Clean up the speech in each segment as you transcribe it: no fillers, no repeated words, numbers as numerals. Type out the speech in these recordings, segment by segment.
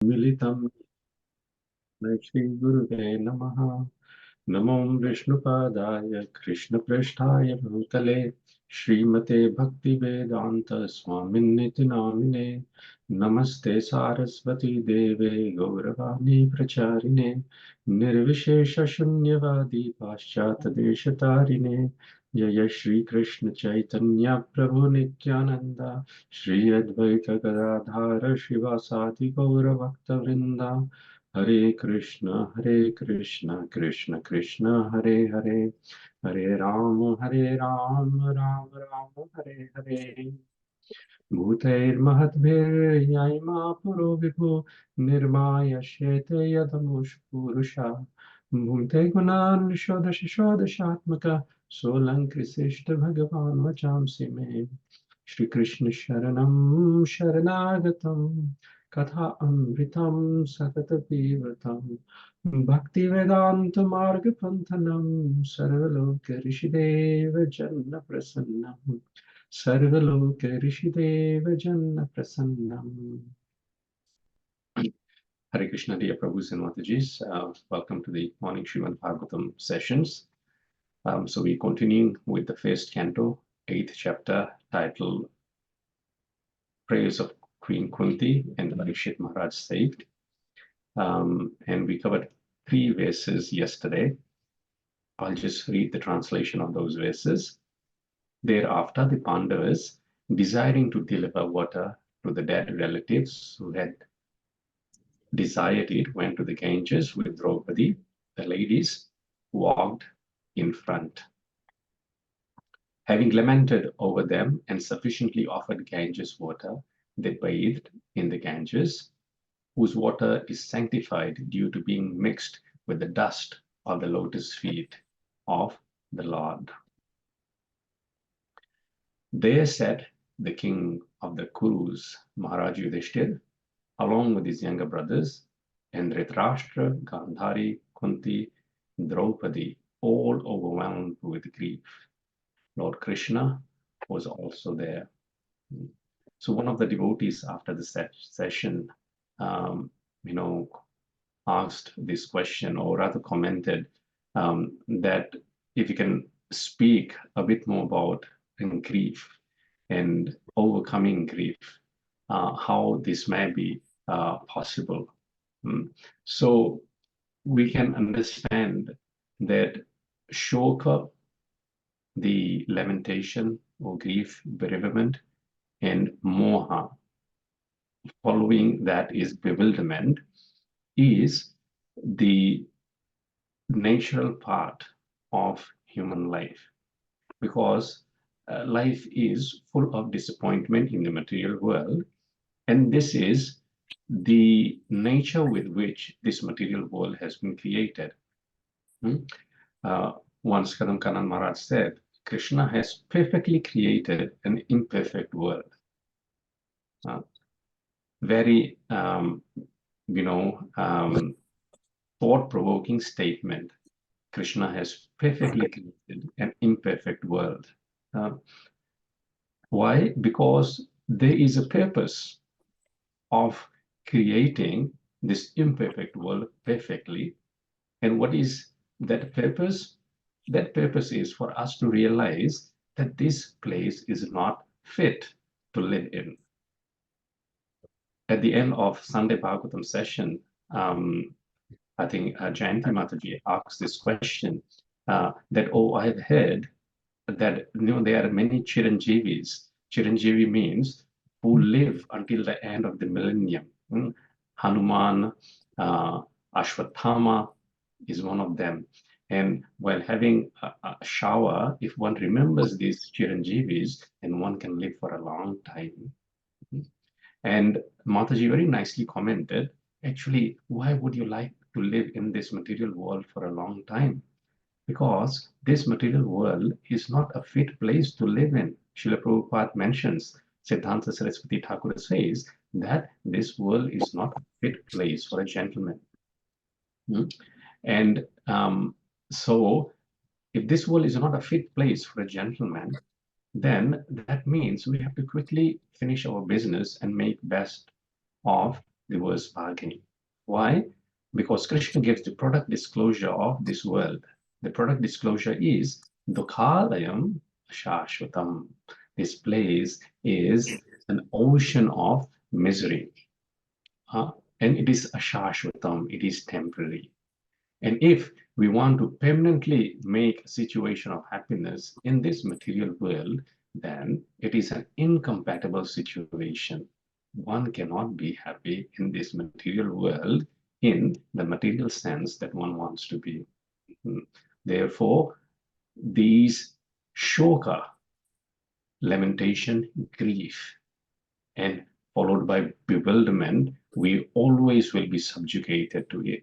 मिलितं श्रीगुरुवे नमः। नमो विष्णुपादाय कृष्णपृष्ठाय भूतले श्रीमते भक्तिवेदान्त स्वामिन्निति नामिने। नमस्ते सारस्वती देवे गौरवाणी प्रचारिणे निर्विशेष शून्यवादी पाश्चात्यदेशतारिणे। जय श्री कृष्ण चैतन्य प्रभु नित्यानंद श्री अद्वैत गदाधर शिवासादि गौर भक्तवृंदा। हरे कृष्ण कृष्ण कृष्ण हरे हरे, हरे राम राम राम हरे हरे। भूतैर्महद्भिर्यैमा पुरो विभो निर्मायश्येते यदमुष्पुरुषा भूते गुणान् षोडश षोडशात्मक सोऽलङ्कृशिष्ट भगवान् वचांसि मे। श्री कृष्ण शरणं शरणागतं कथा अमृतं सतत पीबतं भक्ति वेदांत मार्ग पंथनं सर्वलोक Rishidev जन्न प्रसन्नम् सर्वलोक Rishidev जन्न प्रसन्नम्। Hare Krishna, dear Prabhus and Matajis. Welcome to the morning Srīmad Bhāgavatam sessions. So we're continuing with the first canto, 8th chapter, titled Prayers of Queen Kuntī and Parīkṣit Maharaj saved. And we covered 3 verses yesterday. I'll just read the translation of those verses. Thereafter, the Pandavas, desiring to deliver water to the dead relatives who had desired it, went to the Ganges with Draupadi. The ladies walked in front. Having lamented over them and sufficiently offered Ganges water, they bathed in the Ganges, whose water is sanctified due to being mixed with the dust of the lotus feet of the Lord. There sat the king of the Kurus, Maharaj Yudhishthir, along with his younger brothers, and Dhritarashtra, Gandhari, Kuntī, Draupadi, all overwhelmed with grief. Lord Krishna was also there. So one of the devotees after the session, asked this question, or rather commented that if you can speak a bit more about grief and overcoming grief, how this may be possible. So we can understand that shoka, the lamentation or grief, bereavement, and moha, following that is bewilderment, is the natural part of human life, because life is full of disappointment in the material world, and this is the nature with which this material world has been created. Once Kadam Kanan Maharaj said, Krishna has perfectly created an imperfect world. Very, thought-provoking statement. Krishna has perfectly created an imperfect world. Why? Because there is a purpose of creating this imperfect world perfectly. And what is that purpose? That purpose is for us to realize that this place is not fit to live in. At the end of Sunday Bhagavatam session, I think Jayanti Mataji asked this question that, I have heard that there are many Chiranjeevis. Chiranjeevi means who live until the end of the millennium. Hanuman, Ashwatthama is one of them. And while having a shower, if one remembers these Chiranjeevis, then one can live for a long time. And Mataji very nicely commented, actually, why would you like to live in this material world for a long time? Because this material world is not a fit place to live in. Srila Prabhupada mentions, Siddhanta Saraswati Thakur says that this world is not a fit place for a gentleman. And so if this world is not a fit place for a gentleman, then that means we have to quickly finish our business and make best of the worst bargaining. Why? Because Krishna gives the product disclosure of this world. The product disclosure is Dukhalayam Shashvatam. This place is an ocean of misery. And it is Ashashvatam, it is temporary. And if we want to permanently make a situation of happiness in this material world, then it is an incompatible situation. One cannot be happy in this material world in the material sense that one wants to be. Therefore, these shoka, lamentation, grief, and followed by bewilderment, we always will be subjugated to it.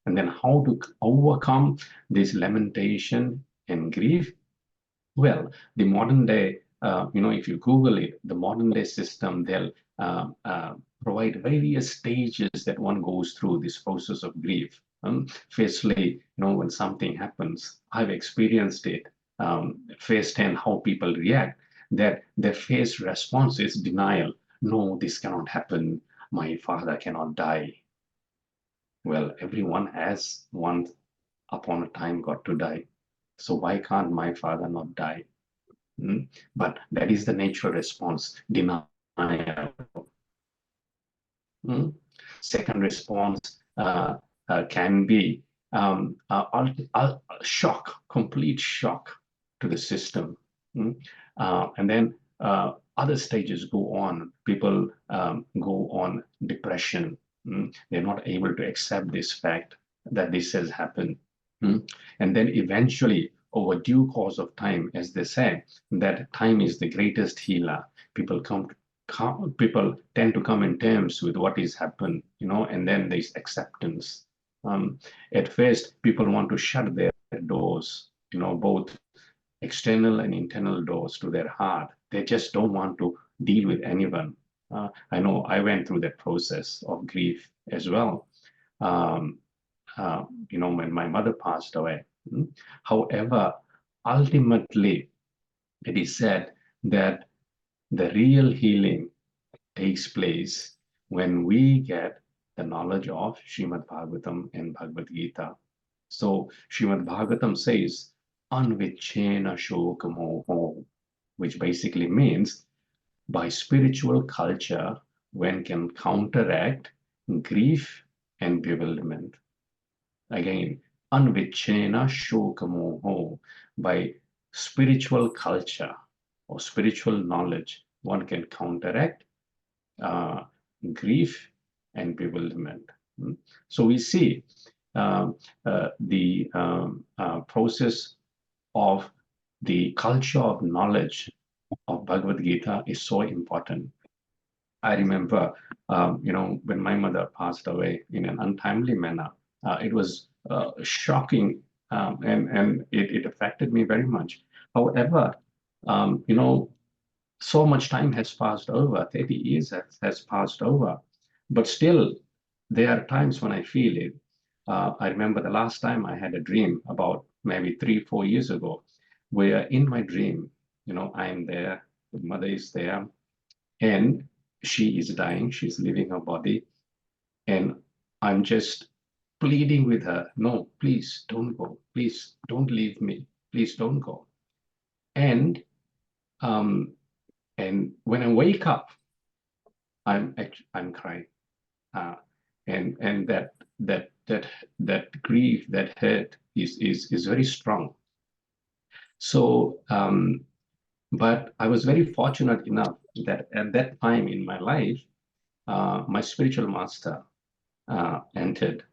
And then how to overcome this lamentation and grief? Well, the modern day, if you Google it, the modern day system, they'll provide various stages that one goes through this process of grief. Firstly, when something happens, I've experienced it firsthand, how people react, that their first response is denial. No, this cannot happen. My father cannot die. Well, everyone has once upon a time got to die. So why can't my father not die? But that is the natural response, denial. Second response can be shock, complete shock to the system. And then other stages go on. People go on depression. They're not able to accept this fact that this has happened. And then eventually, over due course of time, as they say, that time is the greatest healer. People tend to come in terms with what is happened, and then there's acceptance. At first, people want to shut their doors, both external and internal doors to their heart. They just don't want to deal with anyone. I know I went through that process of grief as well. When my mother passed away. However, ultimately, it is said that the real healing takes place when we get the knowledge of Srīmad Bhāgavatam and Bhagavad Gita. So Srīmad Bhāgavatam says, Anvichena shokamoho, which basically means by spiritual culture, one can counteract grief and bewilderment. Again, anvichena shokamoho, by spiritual culture or spiritual knowledge, one can counteract grief and bewilderment. So we see the process of the culture of knowledge of Bhagavad Gita is so important. I remember, when my mother passed away in an untimely manner, it was shocking, and it affected me very much. However, so much time has passed over, 30 years has passed over, but still there are times when I feel it. I remember the last time I had a dream about maybe 3-4 years ago, where in my dream, I am there, the mother is there, and she is dying, she's leaving her body, and I'm just pleading with her, no, please don't go, please don't leave me, please don't go. And when I wake up, I'm crying, and that grief, that hurt is very strong. So, but I was very fortunate enough that at that time in my life, my spiritual master entered,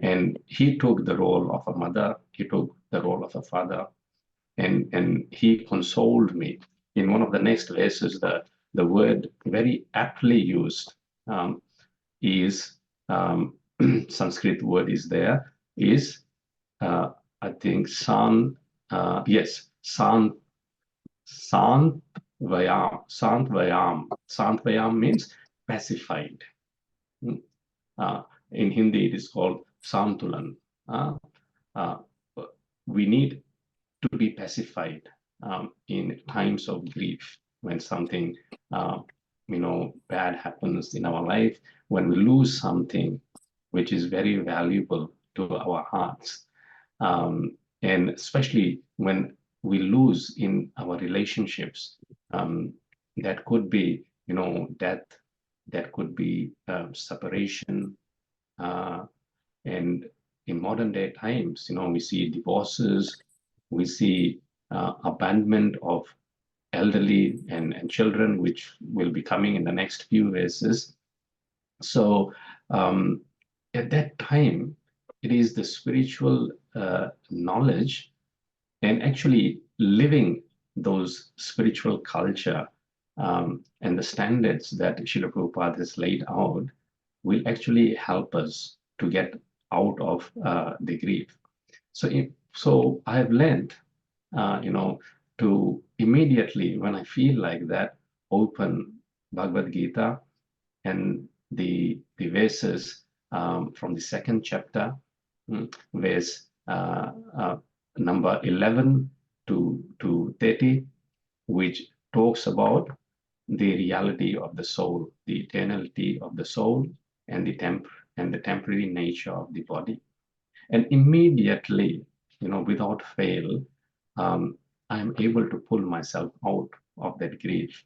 and he took the role of a mother, he took the role of a father, and he consoled me. In one of the next verses, the word very aptly used is Sanskrit word is there, is I think Sant Vayam. Sant Vayam means pacified. In Hindi, it is called Santulan. We need to be pacified in times of grief, when something bad happens in our life, when we lose something which is very valuable to our hearts, and especially when we lose in our relationships, that could be, death, that could be separation, and in modern day times, we see divorces, we see abandonment of elderly and children, which will be coming in the next few verses. So at that time, it is the spiritual knowledge and actually living those spiritual culture and the standards that Srila Prabhupada has laid out will actually help us to get out of the grief. So I have learned, to immediately, when I feel like that, open Bhagavad Gita and the verses from the second chapter, verse number 11 to 30, which talks about the reality of the soul, the eternality of the soul, and the temporary nature of the body. And immediately, without fail, I am able to pull myself out of that grief.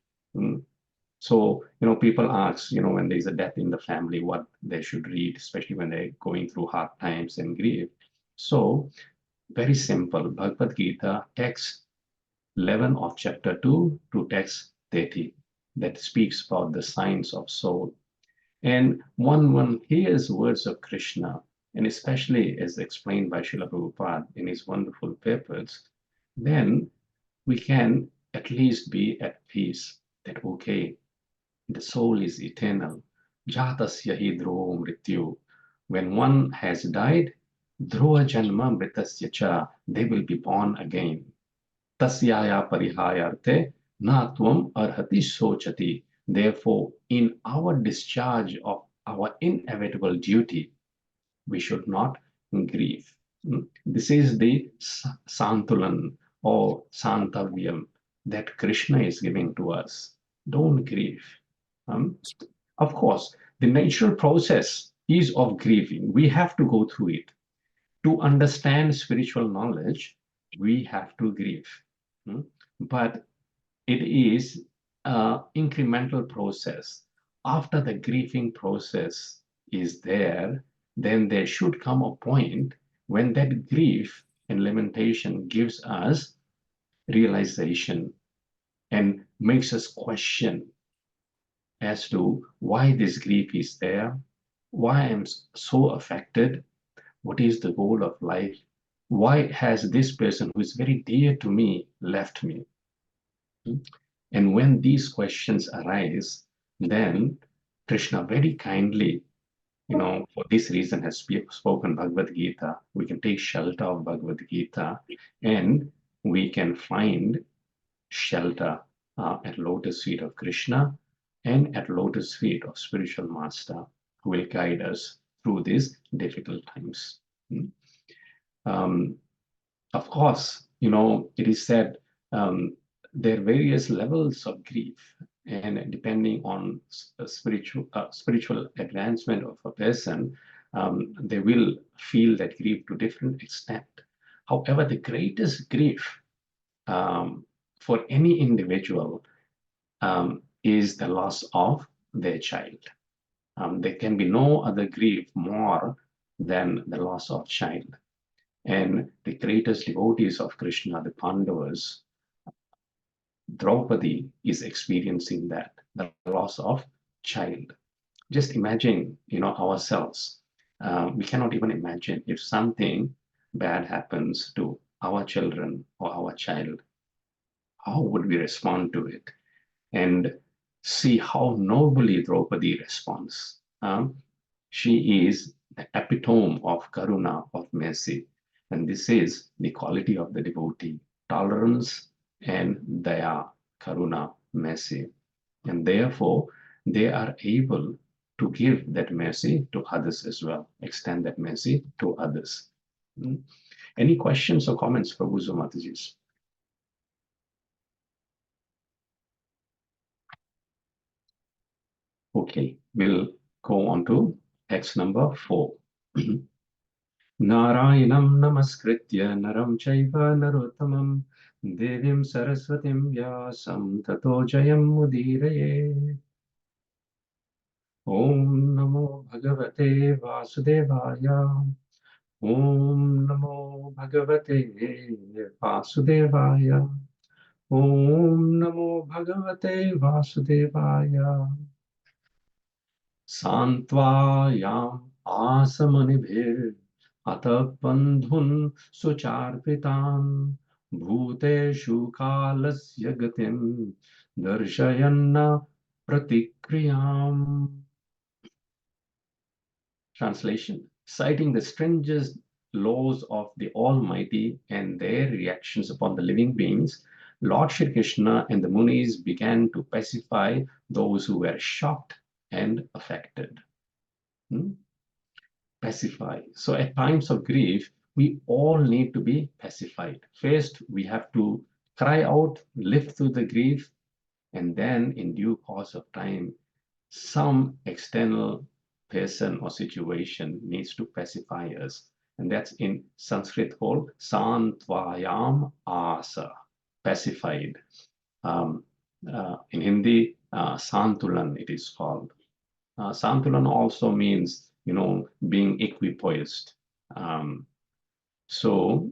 So, people ask, when there's a death in the family, what they should read, especially when they're going through hard times and grief. So, very simple, Bhagavad Gita, text 11 of chapter 2 to text 30, that speaks about the signs of soul. And one hears words of Krishna, and especially as explained by Srila Prabhupada in his wonderful papers, then we can at least be at peace that, okay, the soul is eternal. Jatasya hi dhruva mrityu. When one has died, dhruva janma mritasya cha, they will be born again. Tasyaya parihayarte na tvam arhati sochati. Therefore, in our discharge of our inevitable duty, we should not grieve. This is the santulan or santavyam that Krishna is giving to us. Don't grieve. Of course, the natural process is of grieving. We have to go through it. To understand spiritual knowledge, we have to grieve. But it is an incremental process. After the grieving process is there, then there should come a point when that grief and lamentation gives us realization and makes us question as to why this grief is there, why I'm so affected, what is the goal of life, why has this person who is very dear to me left me? And when these questions arise, then Krishna very kindly, for this reason has spoken Bhagavad Gita. We can take shelter of Bhagavad Gita and we can find shelter at lotus feet of Krishna and at lotus feet of spiritual master who will guide us through these difficult times. Of course, it is said there are various levels of grief, and depending on spiritual advancement of a person, they will feel that grief to different extent. However, the greatest grief for any individual is the loss of their child. There can be no other grief more than the loss of child. And the greatest devotees of Krishna, the Pandavas, Draupadi is experiencing that, the loss of child. Just imagine, ourselves. We cannot even imagine if something bad happens to our children or our child. How would we respond to it? And see how nobly Draupadi responds. She is the epitome of karuna, of mercy. And this is the quality of the devotee, tolerance and daya, karuna, mercy. And therefore, they are able to give that mercy to others as well, extend that mercy to others. Any questions or comments, Prabhu Mataji? Okay, we'll go on to text number 4. Narayanam namaskritya naram chaiva narottamam devim saraswatim vyasam tato jayam mudiraye. Om namo bhagavate vasudevaya. Om namo bhagavate vasudevaya. Om namo bhagavate vasudevaya. Santvayam asamanibhir atah bandhun sucharpitan bhuteshu kalasya gatim darshayanna pratikriyam. Translation: citing the stringent laws of the Almighty and their reactions upon the living beings, Lord Shri Krishna and the Munis began to pacify those who were shocked and affected. Pacify. So at times of grief, we all need to be pacified. First, we have to cry out, live through the grief, and then in due course of time, some external person or situation needs to pacify us. And that's in Sanskrit called Santvayam Asa, pacified. In Hindi, Santulan it is called. Santulan also means, being equipoised. So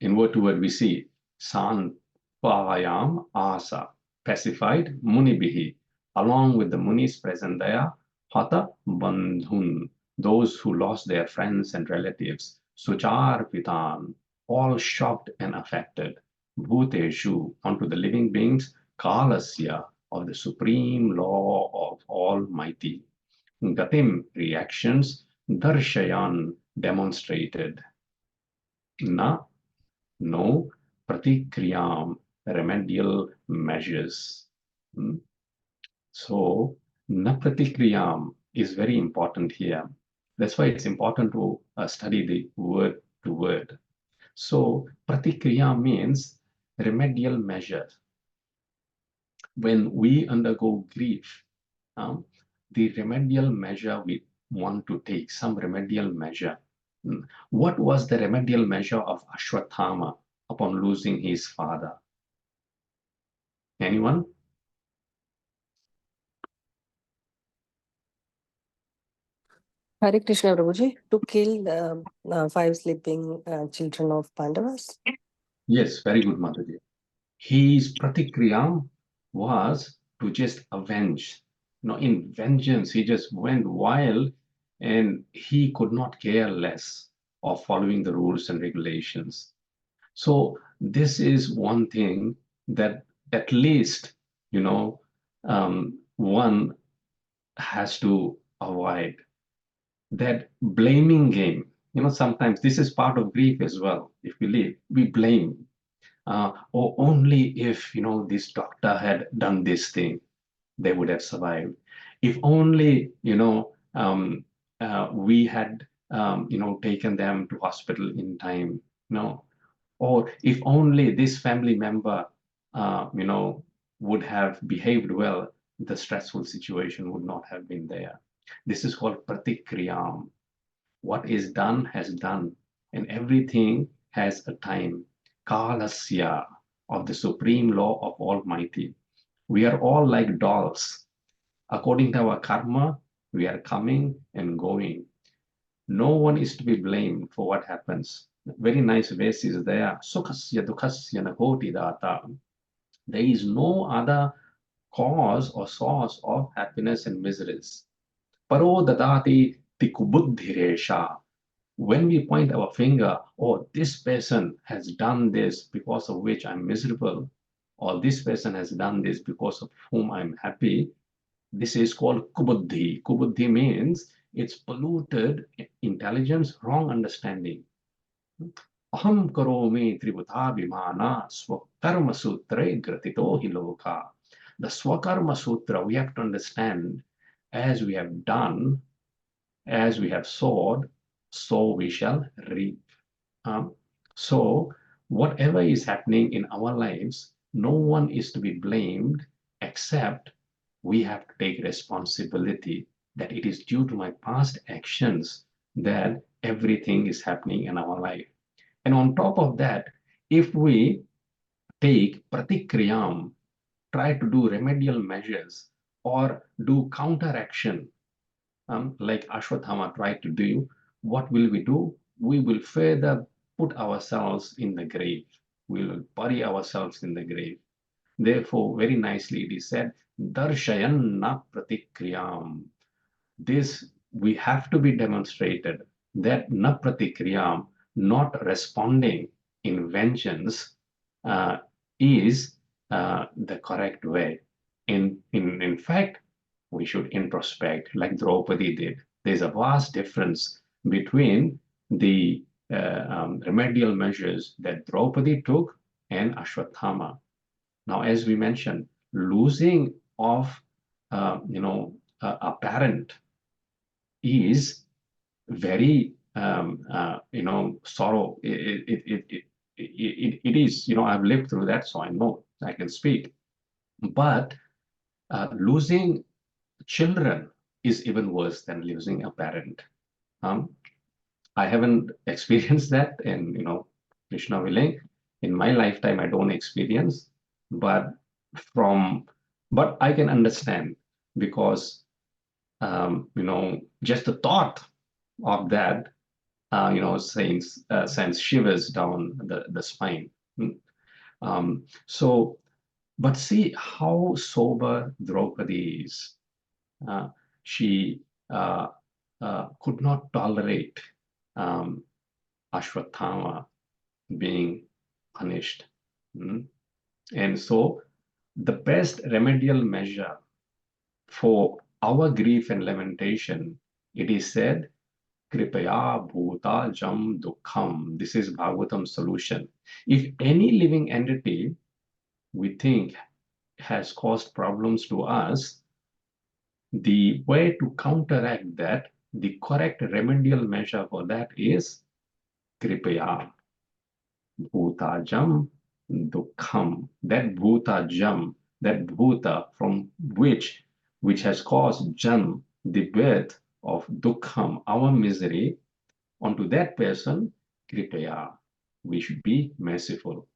in word to word we see Santvayam Asa, pacified Munibihi, along with the Munis present there, Hata Bandhun, those who lost their friends and relatives, Suchar Pitan, all shocked and affected, Bhuteshu, onto the living beings, Kalasya, of the supreme law of Almighty, Gatim, reactions, Darshayan, demonstrated, Na, no, Pratikriyam, remedial measures. So, na pratikriyam is very important here. That's why it's important to study the word to word. So, pratikriya means remedial measure. When we undergo grief, the remedial measure we want to take, some remedial measure. What was the remedial measure of Ashwatthama upon losing his father? Anyone? Hare Krishna, Prabhuji, to kill the 5 sleeping children of Pandavas. Yes, very good, Mataji. His pratikriya was to just avenge. In vengeance, he just went wild and he could not care less of following the rules and regulations. So this is one thing that at least, one has to avoid. That blaming game, sometimes this is part of grief as well. If we blame, or only if, this doctor had done this thing, they would have survived. If only, we had, taken them to hospital in time, or if only this family member, would have behaved well, the stressful situation would not have been there. This is called pratikriyam. What is done has done, and everything has a time. Kalasya, of the supreme law of Almighty. We are all like dolls. According to our karma, we are coming and going. No one is to be blamed for what happens. Very nice verse is there. Sukhasya dukhasya nagoti data. There is no other cause or source of happiness and miseries. Paro dadati tikubuddhiresha. When we point our finger, oh, this person has done this because of which I'm miserable, or this person has done this because of whom I'm happy, this is called kubuddhi. Kubuddhi means it's polluted intelligence, wrong understanding. Aham karomi tribhutabhimana swakarma sutre gratito hi loka. The Swakarma Sutra, we have to understand, as we have done, as we have sowed, so we shall reap. So whatever is happening in our lives, no one is to be blamed except we have to take responsibility that it is due to my past actions that everything is happening in our life. And on top of that, if we take pratikriyam, try to do remedial measures or do counteraction, like Ashwatthama tried to do, what will we do? We will further put ourselves in the grave. We will bury ourselves in the grave. Therefore, very nicely it is said, darshayan na pratikriyam. This we have to be demonstrated that na pratikriyam, not responding in vengeance, is the correct way. In fact, we should introspect like Draupadi did. There's a vast difference between the remedial measures that Draupadi took and Ashwatthama. Now, as we mentioned, losing of a parent is very sorrow. It is, I've lived through that, so I know I can speak. But losing children is even worse than losing a parent. I haven't experienced that, and Krishna willing, in my lifetime I don't experience, but I can understand, because just the thought of that sends shivers down the spine. But see how sober Draupadi is. She could not tolerate Ashwatthama being punished. And so the best remedial measure for our grief and lamentation, it is said, Kripaya bhuta jam dukkham. This is Bhagavatam solution. If any living entity we think has caused problems to us, the way to counteract that, the correct remedial measure for that is Kripaya bhuta jam dukkham. That bhuta jam, that bhuta from which has caused jam, the birth of dukkham, our misery, onto that person, kripaya. We should be merciful.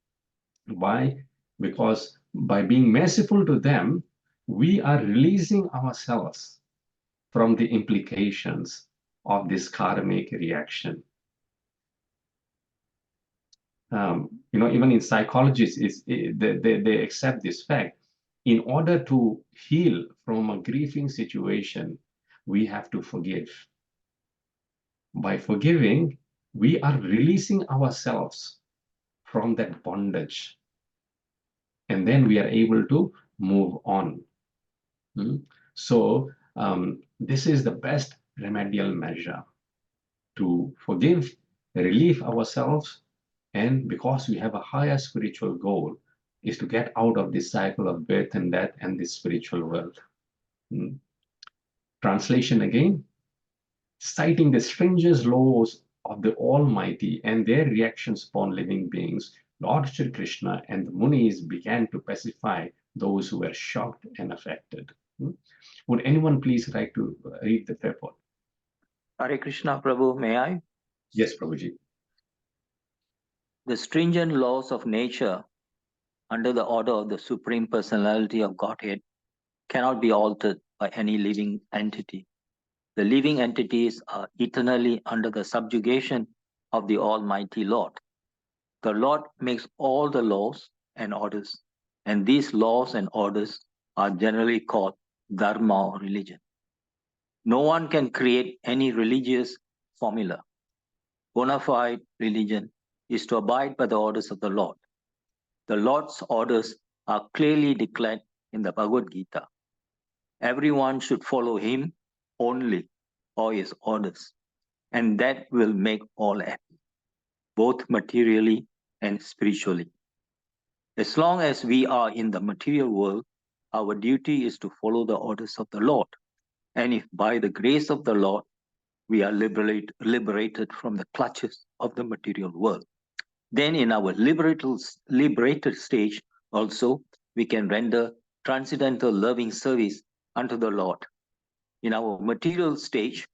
Why? Because by being merciful to them, we are releasing ourselves from the implications of this karmic reaction. Even in psychology, they accept this fact. In order to heal from a grieving situation, we have to forgive. By forgiving, we are releasing ourselves from that bondage. And then we are able to move on. So this is the best remedial measure, to forgive, relieve ourselves, and because we have a higher spiritual goal, is to get out of this cycle of birth and death and this spiritual world. Translation again, citing the stringent laws of the Almighty and their reactions upon living beings, Lord Shri Krishna and the Munis began to pacify those who were shocked and affected. Would anyone please like to read the purport? Hare Krishna, Prabhu, may I? Yes, Prabhuji. The stringent laws of nature under the order of the Supreme Personality of Godhead cannot be altered by any living entity. The living entities are eternally under the subjugation of the Almighty Lord. The Lord makes all the laws and orders, and these laws and orders are generally called dharma or religion. No one can create any religious formula. Bona fide religion is to abide by the orders of the Lord. The Lord's orders are clearly declared in the Bhagavad Gita. Everyone should follow him only or his orders, and that will make all happy, both materially and spiritually. As long as we are in the material world, our duty is to follow the orders of the Lord. And if by the grace of the Lord, we are liberated from the clutches of the material world, then in our liberated stage also, we can render transcendental loving service unto the Lord. In our material stage,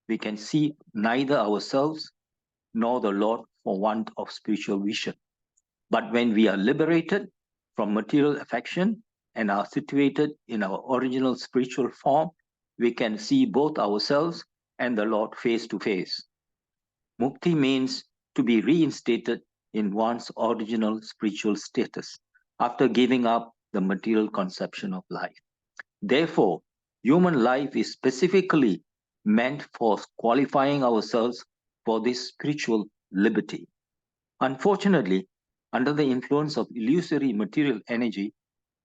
we can see neither ourselves nor the Lord for want of spiritual vision. But when we are liberated from material affection and are situated in our original spiritual form, we can see both ourselves and the Lord face to face. Mukti means to be reinstated in one's original spiritual status after giving up the material conception of life. Therefore, human life is specifically meant for qualifying ourselves for this spiritual liberty. Unfortunately, under the influence of illusory material energy,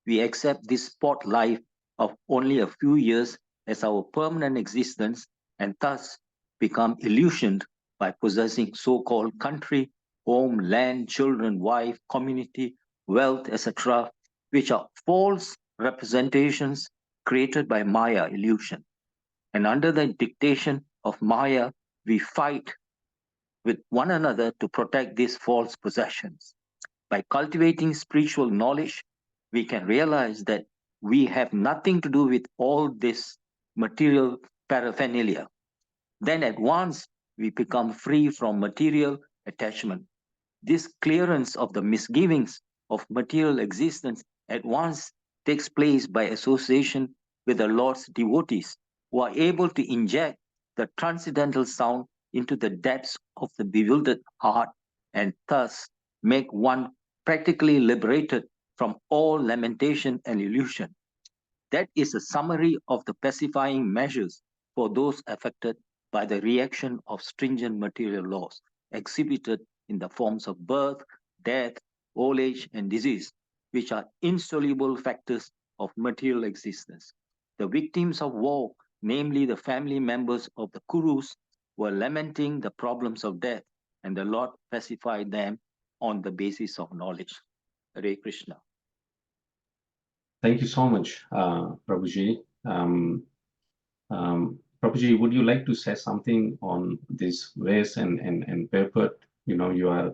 we accept this spot life of only a few years as our permanent existence and thus become illusioned by possessing so-called country, home, land, children, wife, community, wealth, etc., which are false representations created by Maya illusion. And under the dictation of Maya, we fight with one another to protect these false possessions. By cultivating spiritual knowledge, we can realize that we have nothing to do with all this material paraphernalia. Then at once we become free from material attachment. This clearance of the misgivings of material existence at once takes place by association with the Lord's devotees, who are able to inject the transcendental sound into the depths of the bewildered heart and thus make one practically liberated from all lamentation and illusion. That is a summary of the pacifying measures for those affected by the reaction of stringent material laws exhibited in the forms of birth, death, old age, and disease, which are insoluble factors of material existence. The victims of war, namely the family members of the Kurus, were lamenting the problems of death, and the Lord pacified them on the basis of knowledge. Hare Krishna. Thank you so much, Prabhuji. Prabhuji, would you like to say something on this verse and purport? You know, you are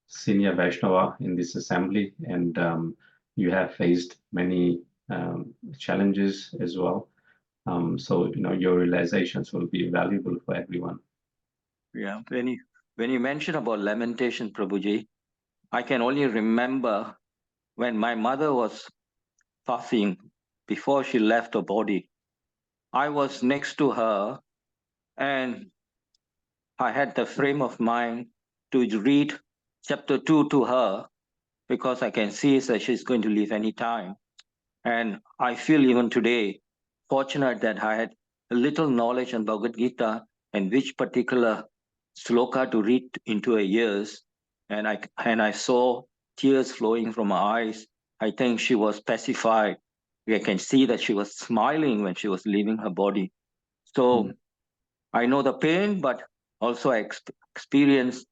senior Vaishnava in this assembly, and you have faced many challenges as well. So, you know, your realizations will be valuable for everyone. Yeah, when you mention about lamentation, Prabhuji, I can only remember when my mother was passing before she left her body. I was next to her and I had the frame of mind to read chapter 2 to her because I can see that she's going to leave any time. And I feel even today fortunate that I had a little knowledge on Bhagavad Gita and which particular sloka to read into her ears. And I saw tears flowing from her eyes. I think she was pacified. I can see that she was smiling when she was leaving her body. So I know the pain, but also I experienced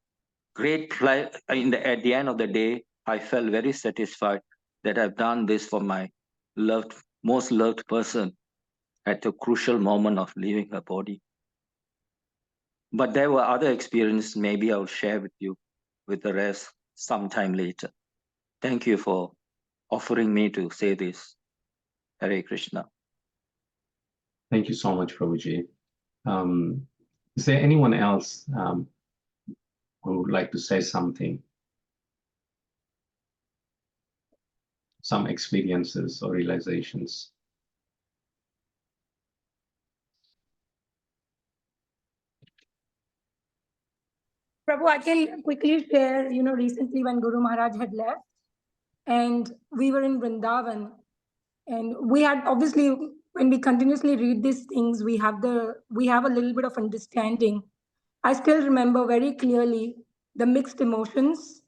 great pleasure. At the end of the day, I felt very satisfied that I've done this for my most loved person at a crucial moment of leaving her body. But there were other experiences maybe I'll share with you with the rest sometime later. Thank you for offering me to say this. Hare Krishna. Thank you so much, Prabhuji. Is there anyone else who would like to say something? Some experiences or realizations? Prabhu, I can quickly share, recently when Guru Maharaj had left and we were in Vrindavan, and we had obviously, when we continuously read these things, we have a little bit of understanding. I still remember very clearly the mixed emotions.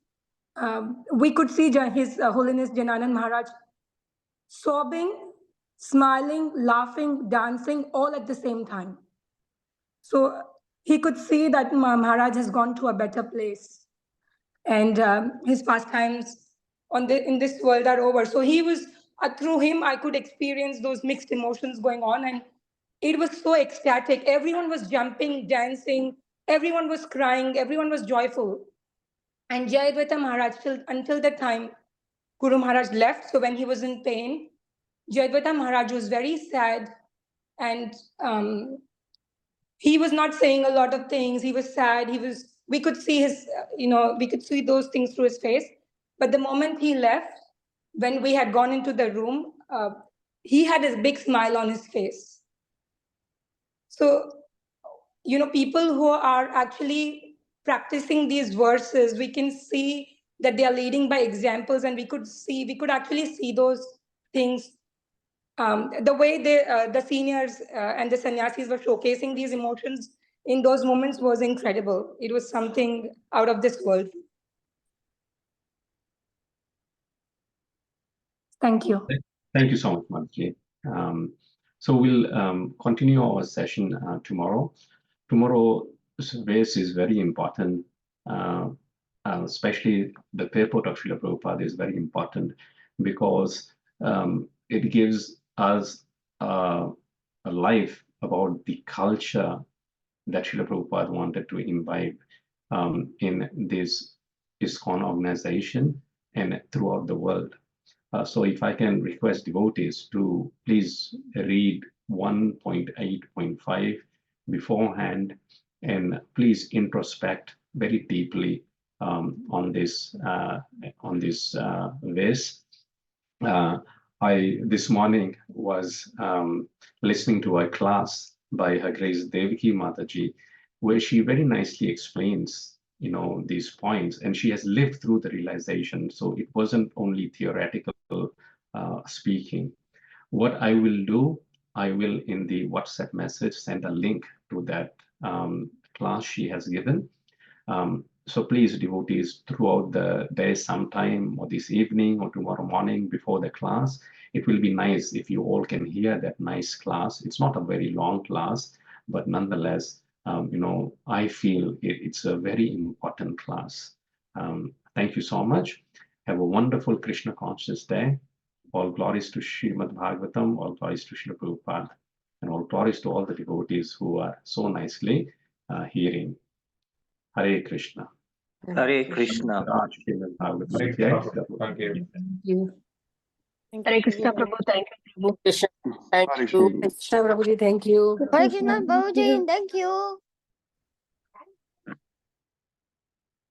We could see His Holiness Jananand Maharaj sobbing, smiling, laughing, dancing, all at the same time. So he could see that Maharaj has gone to a better place, and his pastimes in this world are over. So he was through him, I could experience those mixed emotions going on, and it was so ecstatic. Everyone was jumping, dancing, everyone was crying, everyone was joyful. And Jayadvaita Maharaj, until the time Guru Maharaj left, so when he was in pain, Jayadvaita Maharaj was very sad, and he was not saying a lot of things. He was sad. We could see his, we could see those things through his face. But the moment he left, when we had gone into the room, he had a big smile on his face. So, people who are actually practicing these verses, we can see that they are leading by examples, and we could actually see those things. The way the seniors and the sannyasis were showcasing these emotions in those moments was incredible. It was something out of this world. Thank you. Thank you so much, Madhji. So we'll continue our session tomorrow. Tomorrow's verse is very important, especially the purport of Srila Prabhupada is very important because it gives us a life about the culture that Srila Prabhupada wanted to imbibe in this ISKCON organization and throughout the world. So if I can request devotees to please read 1.8.5 beforehand, and please introspect very deeply on this verse. I this morning was listening to a class by Her Grace Devaki Mataji, where she very nicely explains these points, and she has lived through the realization. So it wasn't only theoretical speaking. What I will do, I will in the WhatsApp message send a link to that class she has given. So please, devotees, throughout the day sometime, or this evening or tomorrow morning before the class, it will be nice if you all can hear that nice class. It's not a very long class, but nonetheless, I feel it's a very important class. Thank you so much. Have a wonderful Krishna conscious day. All glories to Srīmad Bhāgavatam, all glories to Srila Prabhupada, and all glories to all the devotees who are so nicely hearing. Hare Krishna. Hare Krishna. Thank you. Hare Krishna Prabhu, thank you Prabhu. Krishna. Thank you. Krishna Prabhuji, thank you. Hare Krishna Prabhuji, thank you.